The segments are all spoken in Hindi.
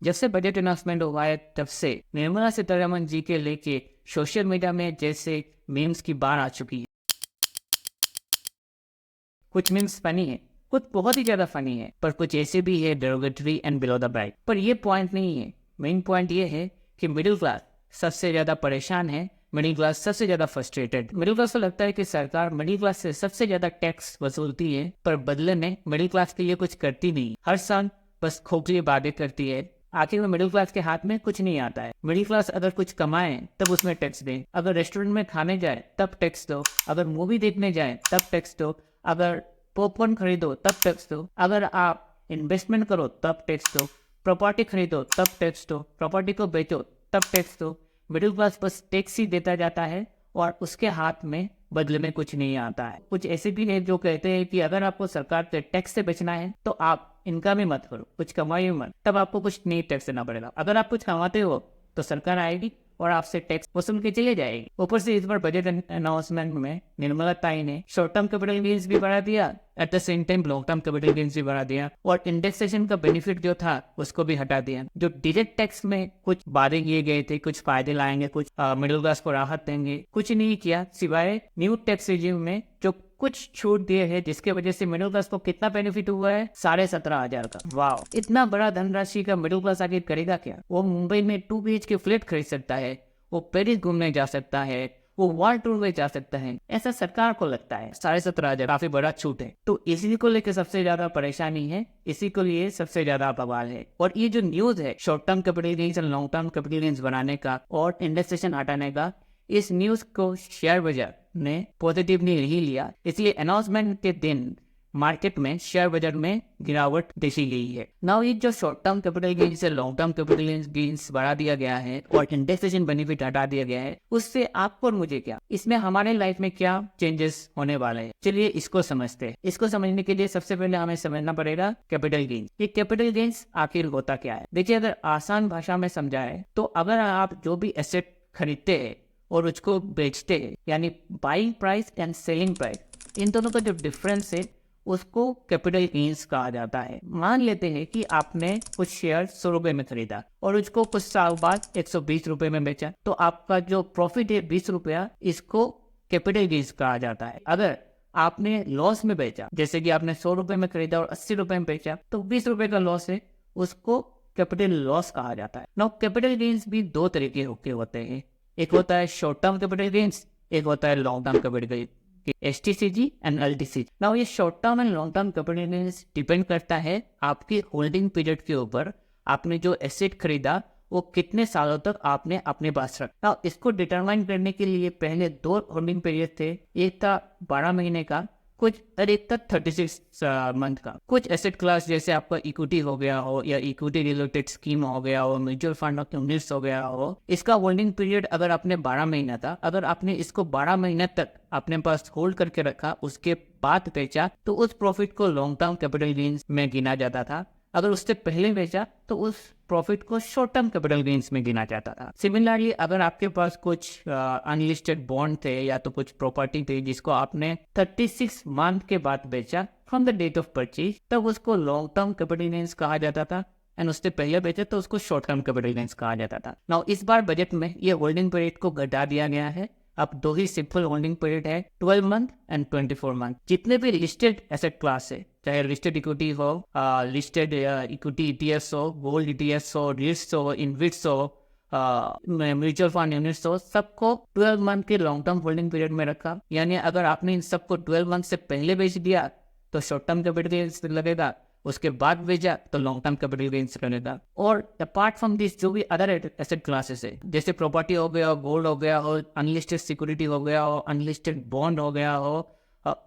जब से बजट अनाउंसमेंट हुआ है तब से निर्मला सीतारमण जी के लेके सोशल मीडिया में जैसे मीम्स की बाढ़ आ चुकी है। कुछ मीम्स फनी है, कुछ बहुत ही ज्यादा फनी है, पर कुछ ऐसे भी है derogatory and below the belt. पर ये पॉइंट नहीं है। मेन पॉइंट ये है कि मिडिल क्लास सबसे ज्यादा परेशान है, मिडिल क्लास सबसे ज्यादा फ्रस्ट्रेटेड। मिडिल क्लास को लगता है कि सरकार मिडिल क्लास से सबसे ज्यादा टैक्स वसूलती है, पर बदले में मिडिल क्लास के लिए कुछ करती नहीं। हर साल बस खोखली बातें करती है। आखिर में मिडिल क्लास के हाथ में कुछ नहीं आता है। मिडिल क्लास अगर कुछ कमाए तब उसमें टैक्स दे, अगर रेस्टोरेंट में खाने जाए तब टैक्स दो, अगर मूवी देखने जाए तब टैक्स दो, अगर पॉपकॉर्न खरीदो तब टैक्स दो, अगर आप इन्वेस्टमेंट करो तब टैक्स दो, प्रॉपर्टी खरीदो तब टैक्स दो, प्रॉपर्टी को बेचो तब टैक्स दो। मिडिल क्लास बस टैक्स ही देता जाता है और उसके हाथ में बदले में कुछ नहीं आता है। कुछ ऐसे भी है जो कहते हैं कि अगर आपको सरकार के टैक्स से बचना है तो आप इनकम ही मत करो, कुछ कमाइए मत, तब आपको कुछ नहीं टैक्स देना पड़ेगा। अगर आप कुछ कमाते हो तो सरकार आएगी और आपसे टैक्स वसूल के चले जाएगी। ऊपर से इस बार बजट अनाउंसमेंट में निर्मला ताई ने शॉर्ट टर्म कैपिटल गेन्स भी बढ़ा दिया, at the same time long term capital gains भी बढ़ा दिया, और इंडेक्सेशन का बेनिफिट जो था उसको भी हटा दिया। जो डायरेक्ट टैक्स में कुछ वादे किए गए थे, कुछ फायदे लाएंगे, कुछ मिडिल क्लास को राहत देंगे, कुछ नहीं किया सिवाय न्यू टैक्स रिजीम में जो कुछ छूट दिए हैं, जिसके वजह से मिडिल क्लास को कितना बेनिफिट हुआ है, 17,500 का। वाह, इतना बड़ा धनराशि का मिडिल क्लास आगे करेगा क्या? वो मुंबई में 2 BHK फ्लैट खरीद सकता है, वो पेरिस घूमने जा सकता है, वो वर्ल्ड टूर में जा सकता है, ऐसा सरकार को लगता है। 17,500 काफी बड़ा छूट है, तो इसी को लेकर सबसे ज्यादा परेशानी है, इसी को लिए सबसे ज्यादा बवाल है। और ये जो न्यूज है शॉर्ट टर्म कैपिटल गेन्स और लॉन्ग टर्म कैपिटल गेन्स बनाने का और इंडेक्सेशन हटाने का, इस न्यूज को शेयर बाजार ने पॉजिटिवली नहीं लिया, इसलिए अनाउंसमेंट के दिन मार्केट में शेयर बाजार में गिरावट देखी गई है। नाउ ये जो शॉर्ट टर्म कैपिटल गेन्स से लॉन्ग टर्म कैपिटल गेन्स बढ़ा दिया गया है और इंडेक्सेशन बेनिफिट हटा दिया गया है, उससे आपको और मुझे क्या, इसमें हमारे लाइफ में क्या चेंजेस होने वाले हैं, चलिए इसको समझते हैं। इसको समझने के लिए सबसे पहले हमें समझना पड़ेगा कैपिटल गेन्स। ये कैपिटल गेन्स आखिर होता क्या है? देखिए, अगर आसान भाषा में समझाए तो अगर आप जो भी एसेट खरीदते हैं और उसको बेचते हैं, यानी buying price and selling price, इन दोनों का जो डिफरेंस है उसको कैपिटल गेन्स कहा जाता है। मान लेते हैं कि आपने कुछ शेयर 100 रुपए में खरीदा और उसको कुछ साल बाद 120 रुपए में बेचा, तो आपका जो प्रॉफिट है 20 रुपया, इसको कैपिटल गेन्स कहा जाता है। अगर आपने लॉस में बेचा, जैसे कि आपने 100 रुपए में खरीदा और 80 रुपए में बेचा, तो 20 रुपए का लॉस है, उसको कैपिटल लॉस कहा जाता है। नाउ कैपिटल गेन्स भी दो तरीके के होते हैं, एक होता है शॉर्ट टर्म कैपिटल गेन्स, एक होता है long term capital gains, STCG and LTCG। Now ये short term and long term capital gains depend करता है आपकी होल्डिंग पीरियड के ऊपर। आपने जो एसेट खरीदा वो कितने सालों तक आपने अपने पास रखा। इसको डिटरमाइन करने के लिए पहले 2 होल्डिंग पीरियड थे, एक था 12 महीने का कुछ और एक तक 36 मंथ का। कुछ एसेट क्लास जैसे आपका इक्विटी हो गया हो या इक्विटी रिलेटेड स्कीम हो गया हो, म्यूचुअल फंड ऑफ यूनिट्स हो गया हो, इसका होल्डिंग पीरियड अगर आपने 12 महीना था, अगर आपने इसको 12 महीने तक अपने पास होल्ड करके रखा, उसके बाद बेचा, तो उस प्रॉफिट को लॉन्ग टर्म कैपिटल गेन्स में गिना जाता था। अगर उससे पहले बेचा तो उस प्रॉफिट को शॉर्ट टर्म कैपिटल गेन्स में गिना जाता था। सिमिलरली अगर आपके पास कुछ अनलिस्टेड बॉन्ड थे या तो कुछ प्रॉपर्टी थी जिसको आपने 36 मंथ के बाद बेचा from the date of purchase, तब उसको लॉन्ग टर्म कैपिटल गेन्स कहा जाता था, एंड उससे पहले बेचे तो उसको शॉर्ट टर्म कैपिटल गेन्स कहा जाता था। नाउ इस बार बजट में ये होल्डिंग पीरियड को घटा दिया गया है। अब 2 ही सिंपल होल्डिंग पीरियड है, 12 मंथ एंड 24 मंथ। जितने भी लिस्टेड एसेट क्लास है, चाहे लिस्टेड इक्विटी हो, लिस्टेड इक्विटी ETFs हो, गोल्ड ETFs हो, रिट्स हो, इनविट्स हो, म्यूचुअल फंड यूनिट्स हो, सबको 12 मंथ के लॉन्ग टर्म होल्डिंग पीरियड में रखा। यानी अगर आपने इन सबको 12 मंथ से पहले बेच दिया तो शॉर्ट टर्म कैपिटल गेन्स लगेगा, उसके बाद बेचा तो लॉन्ग टर्म कैपिटल गेन्स लगेगा। और अपार्ट फ्रॉम दिस जो भी अदर एसेट क्लासेस है, जैसे प्रॉपर्टी हो गया, गोल्ड हो गया हो, अनलिस्टेड सिक्योरिटी हो गया हो, अनलिस्टेड बॉन्ड हो गया हो,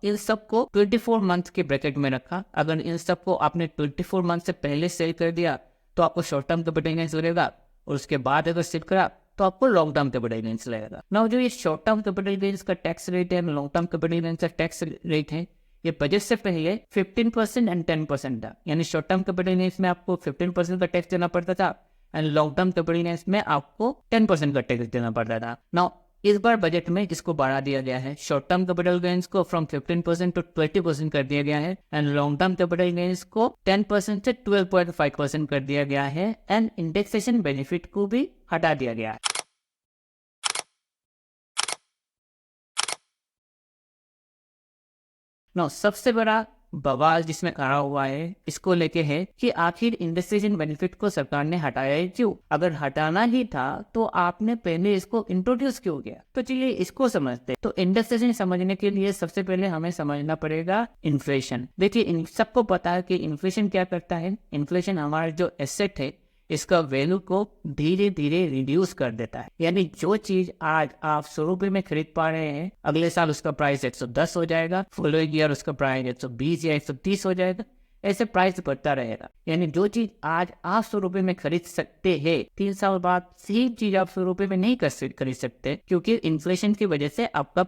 इन सबको 24 मंथ के ब्रैकेट में रखा। अगर इन सबको आपने 24 मंथ से पहले सेल कर दिया तो आपको शॉर्ट टर्म कैपिटल गेन्स लगेगा, और उसके बाद अगर सेल करा तो आपको लॉन्ग टर्म कैपिटल गेन्स लगेगा। नाउ जो ये शॉर्ट टर्म कैपिटल गेन्स का टैक्स रेट है, लॉन्ग टर्म कैपिटल गेन्स का टैक्स रेट है, ये बजट से पहले 15% एंड 10% था। यानी शॉर्ट टर्म कैपिटल गेन्स में आपको 15% का टैक्स देना पड़ता था, and long term capital gains में आपको 10% का टैक्स देना पड़ता था। नाउ इस बार बजट में इसको बढ़ा दिया गया है। शॉर्ट टर्म कैपिटल गेन्स को फ्रॉम 15% टू 20% कर दिया गया है and long term capital gains को 10% से 12.5% कर दिया गया है एंड इंडेक्सेशन बेनिफिट को भी हटा दिया गया है। सबसे बड़ा बवाल जिसमें खड़ा हुआ है इसको लेके है कि आखिर इंडेक्सेशन बेनिफिट को सरकार ने हटाया है क्यों? अगर हटाना ही था तो आपने पहले इसको इंट्रोड्यूस क्यों किया? तो चलिए इसको समझते। तो इंडेक्सेशन समझने के लिए सबसे पहले हमें समझना पड़ेगा इन्फ्लेशन। देखिए सबको पता है कि इन्फ्लेशन क्या करता है। इन्फ्लेशन हमारा जो एसेट है इसका वैल्यू को धीरे धीरे रिड्यूस कर देता है। यानी जो चीज आज आप 100 रुपए में खरीद पा रहे हैं, अगले साल उसका प्राइस 110 हो जाएगा, फॉलोइंग ईयर उसका प्राइस 120 या 130 हो जाएगा, ऐसे प्राइस बढ़ता रहेगा। यानी जो चीज आज आप 100 रुपए में खरीद सकते हैं, 3 साल बाद सेम चीज आप 100 रुपए में नहीं खरीद सकते, क्योंकि इन्फ्लेशन की वजह से आपका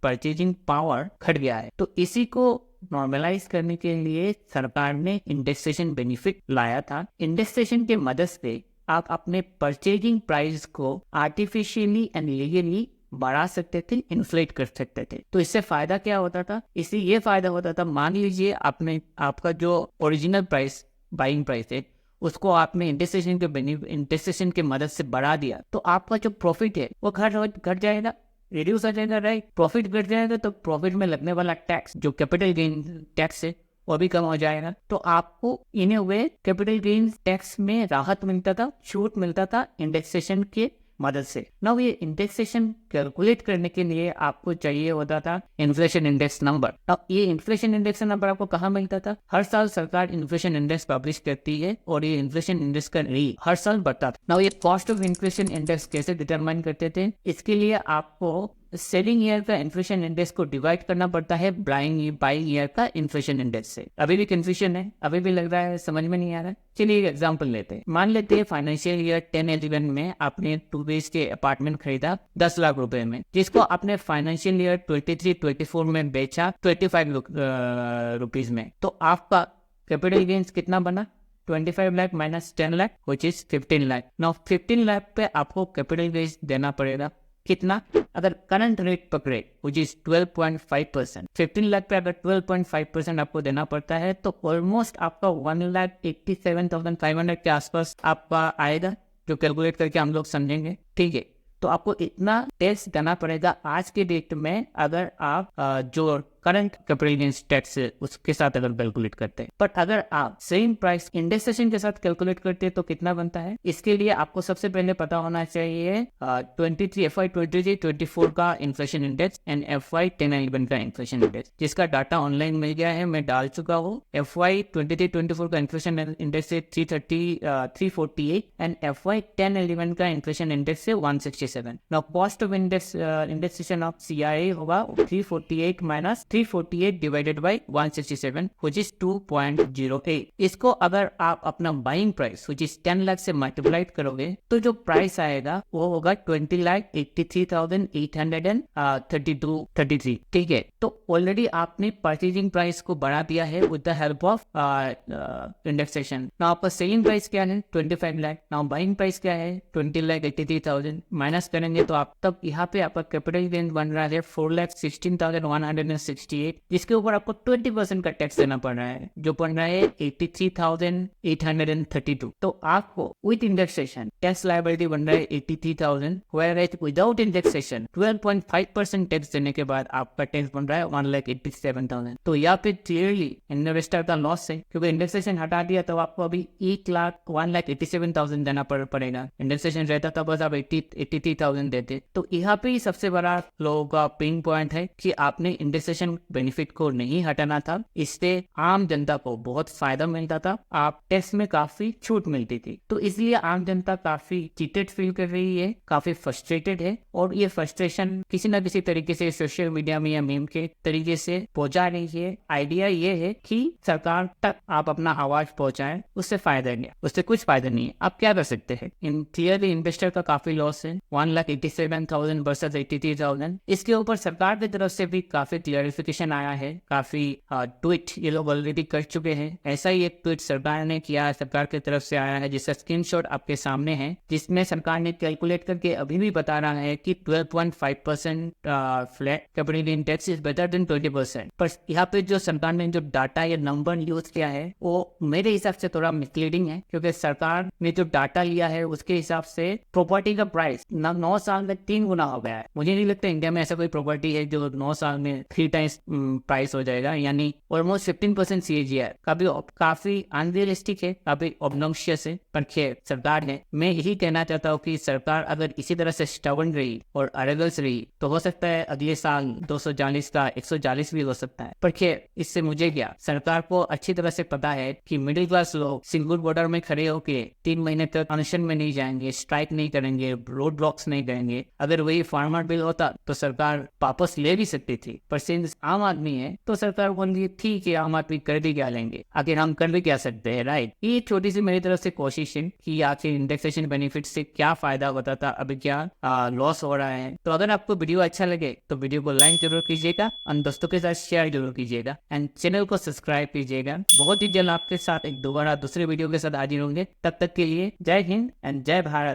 परचेजिंग पावर घट गया है। तो इसी को नॉर्मलाइज करने के लिए सरकार ने इंडेक्सेशन बेनिफिट लाया था। इंडेक्सेशन के मदद से आप अपने परचेजिंग प्राइस को आर्टिफिशियली एंड लीगली बढ़ा सकते थे, इन्फ्लेट कर सकते थे। तो इससे फायदा क्या होता था? इससे ये फायदा होता था, मान लीजिए आपका जो ओरिजिनल प्राइस, बाइंग प्राइस है, उसको आपने इंडेक्सेशन के मदद से बढ़ा दिया, तो आपका जो प्रॉफिट है वो घट जाएगा, रिड्यूस हो जाएगा, राइट। प्रॉफिट घट जाएगा तो प्रॉफिट में लगने वाला टैक्स, जो कैपिटल गेन टैक्स है, वो भी कम हो जाएगा। तो आपको इन ए वे कैपिटल गेन टैक्स में राहत मिलता था, छूट मिलता था इंडेक्सेशन के मदद से। नाउ ये इंडेक्सेशन कैलकुलेट करने के लिए आपको चाहिए होता था इन्फ्लेशन इंडेक्स नंबर। नाउ ये इन्फ्लेशन इंडेक्स नंबर आपको कहाँ मिलता था? हर साल सरकार इन्फ्लेशन इंडेक्स पब्लिश करती है और ये इन्फ्लेशन इंडेक्स का रेट हर साल बढ़ता था। नाउ ये कॉस्ट ऑफ इन्फ्लेशन इंडेक्स कैसे डिटरमाइन करते थे? इसके लिए आपको सेलिंग ईयर का इन्फ्लेशन इंडेक्स को डिवाइड करना पड़ता है बाइंग ईयर का इन्फ्लेशन इंडेक्स से। अभी भी कंफ्यूजन है, अभी भी लग रहा है समझ में नहीं आ रहा है। चलिए एक एग्जांपल लेते हैं। मान लेते हैं फाइनेंशियल ईयर 10-11 में आपने 2 BHK अपार्टमेंट खरीदा 10 लाख रुपए में, जिसको आपने फाइनेंशियल ईयर 23-24 में बेचा 25 रुपीज में। तो आपका कैपिटल गेन्स कितना बना? 25 lakh minus 10 lakh which is 15 lakh. Now 15 lakh पे आपको कैपिटल गेन्स देना पड़ेगा। कितना? अगर करंट रेट पकड़े विच इज 12.5%, 15 लाख पे अगर 12.5% आपको देना पड़ता है तो ऑलमोस्ट आपका 1,87,500 के आसपास आपका आएगा, जो कैलकुलेट करके हम लोग समझेंगे, ठीक है। तो आपको इतना टैक्स देना पड़ेगा आज के डेट में, अगर आप जो करंट कैपिटल गेन्स टैक्स उसके साथ अगर कैलकुलेट करते हैं। बट अगर आप सेम प्राइस इंडेक्सेशन के साथ कैलकुलेट करते हैं तो कितना बनता है? इसके लिए आपको सबसे पहले पता होना चाहिए FY 23-24 का इन्फ्लेशन इंडेक्स एंड FY 10-11 का इन्फ्लेशन इंडेक्स, जिसका डाटा ऑनलाइन मिल गया है, मैं डाल चुका हूँ। FY 23-24 का इन्फ्लेशन इंडेक्स है 348 एंड FY 10-11 का इन्फ्लेशन इंडेक्स है 167। Now cost of indexation of CRA होगा 348 minus 348 divided by 167 which is 2.08। इसको अगर आप अपना buying price which is 10 lakh से मल्टीप्लाई करोगे तो जो प्राइस आएगा वो होगा 20,83,833, ठीक है। तो ऑलरेडी आपने परचेजिंग प्राइस को बढ़ा दिया है with the help of indexation. Now आपका सेलिंग प्राइस क्या है? 25 लाख। नाउ बाइंग प्राइस क्या है? 20,83,000। माइनस करेंगे तो आप तब यहाँ पे आपका कैपिटल गेन बन रहा है 4,16,168, जिसके ऊपर आपको 20% का टैक्स देना पड़ रहा है, जो पड़ रहा है 83,832। तो आपको विद इंडेक्सेशन टैक्स लायबिलिटी बन रहा है 83,000, व्हेयरएज विदाउट इंडेक्सेशन 12.5% टैक्स देने के बाद आपका टैक्स बन रहा है 1,87,000। तो यहाँ पे क्लियरली इन्वेस्टर का लॉस है, क्योंकि इंडेक्सेशन हटा दिया तो आपको अभी 1,87,000 देना पड़ेगा। इंडेक्सेशन रहता था बस आप 83,000 देते। तो यहाँ पे सबसे बड़ा लोगों का पेन पॉइंट है कि आपने इंडेक्सेशन बेनिफिट को नहीं हटाना था, इससे आम जनता को बहुत फायदा मिलता था, आप टैक्स में काफी छूट मिलती थी। तो इसलिए आम जनता काफी चीटेड फील कर रही है, काफी फ्रस्ट्रेटेड है, और ये फ्रस्ट्रेशन किसी न किसी तरीके से सोशल मीडिया में या मीम के तरीके से पहुंचा रही है। आइडिया ये है कि सरकार तक आप अपना आवाज पहुंचाएं, उससे फायदा नहीं है, उससे कुछ फायदा नहीं है। आप क्या कर सकते हैं? इन क्लियरली इन्वेस्टर का काफी लॉस है, 1,87,000 वर्सेस 83,000। इसके ऊपर सरकार की तरफ से भी काफी क्लियरिफिकेशन आया है, काफी ट्वीट ये लोग ऑलरेडी कर चुके हैं। ऐसा ही एक ट्वीट सरकार ने किया है, सरकार की तरफ से आया है, जिसका स्क्रीनशॉट आपके सामने है, जिसमें सरकार ने कैलकुलेट करके अभी भी बता रहा है कि 12.5% flat capital gain tax is better than 20%। पर यहाँ पे जो सरकार ने जो डाटा या नंबर यूज किया है वो मेरे हिसाब से थोड़ा मिसलीडिंग है, क्योंकि सरकार ने जो डाटा लिया है उसके हिसाब से प्रॉपर्टी का प्राइस 9 साल में 3 गुना हो गया है। मुझे नहीं लगता इंडिया में ऐसा कोई प्रॉपर्टी है जो 9 साल में 3 टाइम्स प्राइस हो जाएगा, यानी ऑलमोस्ट 15% CAGR। काफी अनरियलिस्टिक है, काफी ऑब्नॉक्शियस है। पर खैर सरकार है, मैं यही कहना चाहता हूँ कि सरकार अगर इसी तरह से स्टबर्न रही और अरेगल्स रही तो हो सकता है अगले साल 240 का 140 भी हो सकता है। पर खैर इससे मुझे क्या, सरकार को अच्छी तरह से पता है कि मिडिल क्लास लोग सिंगल बॉर्डर में खड़े होके 3 महीने तक अनशन में नहीं जाएंगे, स्ट्राइक नहीं करेंगे, रोड ब्लॉक्स नहीं करेंगे। अगर वही फार्मर बिल होता तो सरकार वापस ले भी सकती थी, पर सिंस आम आदमी है तो सरकार बोली ठीक है, आम आदमी कर भी क्या लेंगे, आखिर हम कर भी क्या सकते हैं, राइट। ये छोटी सी मेरी तरफ से कोशिश है कि आखिर इंडेक्सेशन बेनिफिट से क्या फायदा होता था, अभी क्या लॉस हो रहा है। तो अगर आपको वीडियो अच्छा लगे तो वीडियो को लाइक जरूर कीजिएगा और दोस्तों के साथ शेयर जरूर कीजिएगा एंड चैनल को सब्सक्राइब कीजिएगा। बहुत ही जल्द आपके साथ एक दोबारा दूसरे वीडियो के साथ हाजिर होंगे। तब तक के लिए जय हिंद एंड जय भारत।